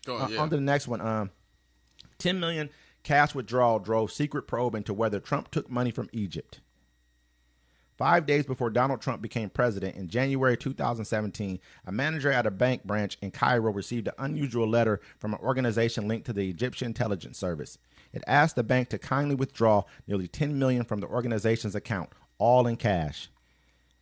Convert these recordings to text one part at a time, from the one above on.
On to the next one. $10 million cash withdrawal drove secret probe into whether Trump took money from Egypt. 5 days before Donald Trump became president in January 2017, a manager at a bank branch in Cairo received an unusual letter from an organization linked to the Egyptian intelligence service. It asked the bank to kindly withdraw nearly $10 million from the organization's account, all in cash.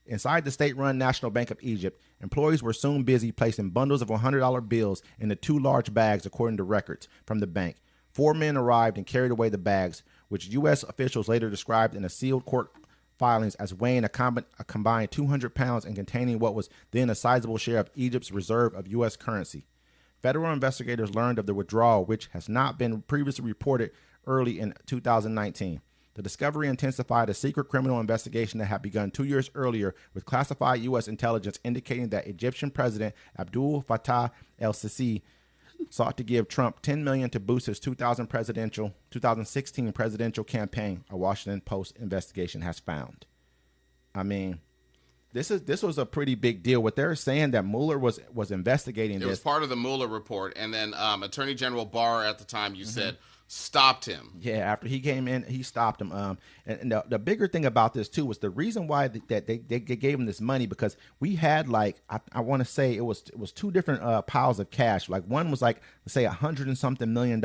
Inside the state-run National Bank of Egypt, employees were soon busy placing bundles of $100 bills into 2 large bags, according to records from the bank. 4 men arrived and carried away the bags, which U.S. officials later described in a sealed court filings as weighing a combined 200 pounds and containing what was then a sizable share of Egypt's reserve of U.S. currency. Federal investigators learned of the withdrawal, which has not been previously reported, early in 2019. The discovery intensified a secret criminal investigation that had begun 2 years earlier with classified U.S. intelligence indicating that Egyptian President Abdel Fatah El-Sisi sought to give Trump $10 million to boost his 2016 presidential campaign, a Washington Post investigation has found. I mean, this was a pretty big deal. What they're saying that Mueller was investigating this. It was part of the Mueller report, and then Attorney General Barr at the time, you said, stopped him. Yeah, after he came in, he stopped him. And the bigger thing about this too was the reason why that they gave him this money, because we had like I want to say it was 2 different piles of cash. Like one was like, let's say $100 and something million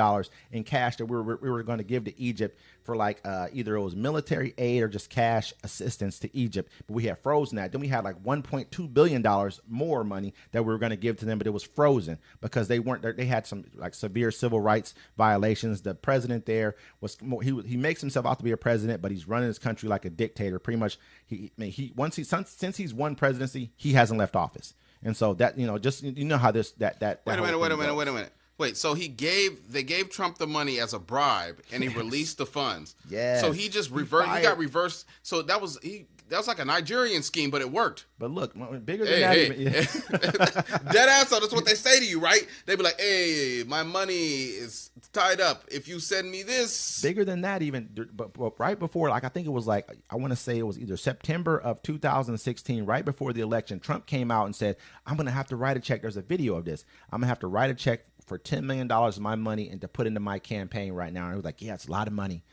in cash that we were going to give to Egypt for like either it was military aid or just cash assistance to Egypt. But we had frozen that. Then we had like $1.2 billion more money that we were going to give to them, but it was frozen because they had some like severe civil rights violations. The president there was he makes himself out to be a president, but he's running his country like a dictator. Pretty much, since he's won presidency, he hasn't left office, and so that just how this that. Wait a minute. Wait, so they gave Trump the money as a bribe, and he released the funds. Yeah. So he just reversed. He got reversed. So that was like a Nigerian scheme, but it worked. But look, bigger than that. Dead ass. So that's what they say to you, right? They be like, "Hey, my money is tied up. If you send me this." Bigger than that, even. But right before, like I think it was like I want to say it was either September of 2016, right before the election, Trump came out and said, "I'm going to have to write a check." There's a video of this. I'm going to have to write a check for $10 million of my money and to put into my campaign right now. And he was like, yeah, it's a lot of money,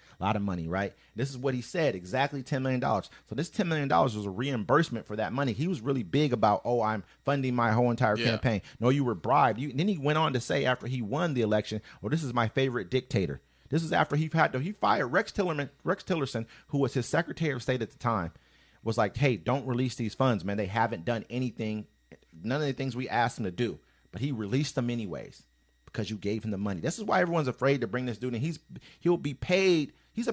right? This is what he said, exactly $10 million. So this $10 million was a reimbursement for that money. He was really big about, I'm funding my whole entire campaign. No, you were bribed. Then he went on to say after he won the election, this is my favorite dictator. This is after he fired Rex Tillerson, who was his Secretary of State at the time, was like, hey, don't release these funds, man. They haven't done anything, none of the things we asked them to do. But he released them anyways, because you gave him the money. This is why everyone's afraid to bring this dude in. He'll be paid. You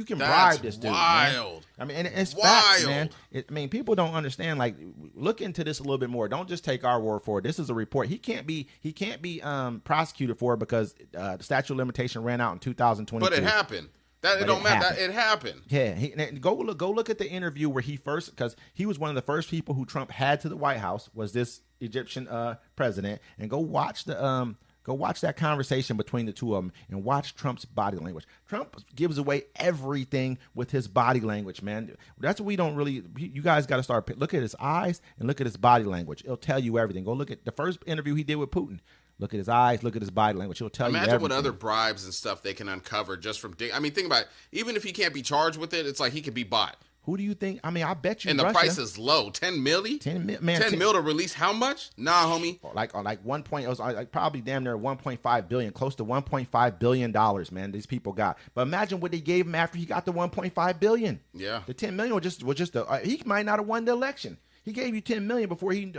can bribe this dude. Wild. Man. I mean, and it's wild. Facts, man. People don't understand. Like, look into this a little bit more. Don't just take our word for it. This is a report. He can't be prosecuted for it because the statute of limitation ran out in 2022. But it happened. It don't matter. It happened. Yeah. Go look at the interview where because he was one of the first people who Trump had to the White House, was this Egyptian president, and go watch that conversation between the two of them and watch Trump's body language. Trump gives away everything with his body language, man. That's what we don't really. You guys got to start look at his eyes and look at his body language. It'll tell you everything. Go look at the first interview he did with Putin. Look at his eyes. Look at his body language. He'll tell you everything. Imagine what other bribes and stuff they can uncover just from. Think about it. Even if he can't be charged with it, it's like he could be bought. Who do you think? I mean, I bet you. And the Russia, price is low. $10 million? $10 million to release how much? Nah, homie. Like 1 point. It was like probably damn near 1.5 billion, close to 1.5 billion dollars. Man, these people got. But imagine what they gave him after he got the 1.5 billion. Yeah. The 10 million was just he might not have won the election. He gave you 10 million before he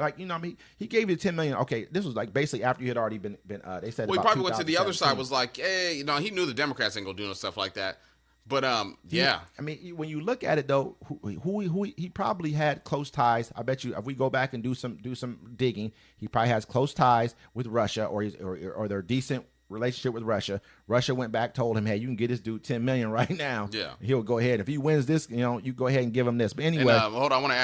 he gave you 10 million. Okay, this was like basically after you had already been they said. Well, he probably went to the other side. Was like, hey, he knew the Democrats ain't gonna do no stuff like that. But yeah. I mean, when you look at it though, who he probably had close ties. I bet you if we go back and do some digging, he probably has close ties with Russia or their decent relationship with Russia. Russia went back, told him, hey, you can get this dude $10 million right now. Yeah. He'll go ahead. If he wins this, you go ahead and give him this. But anyway, hold on, I want to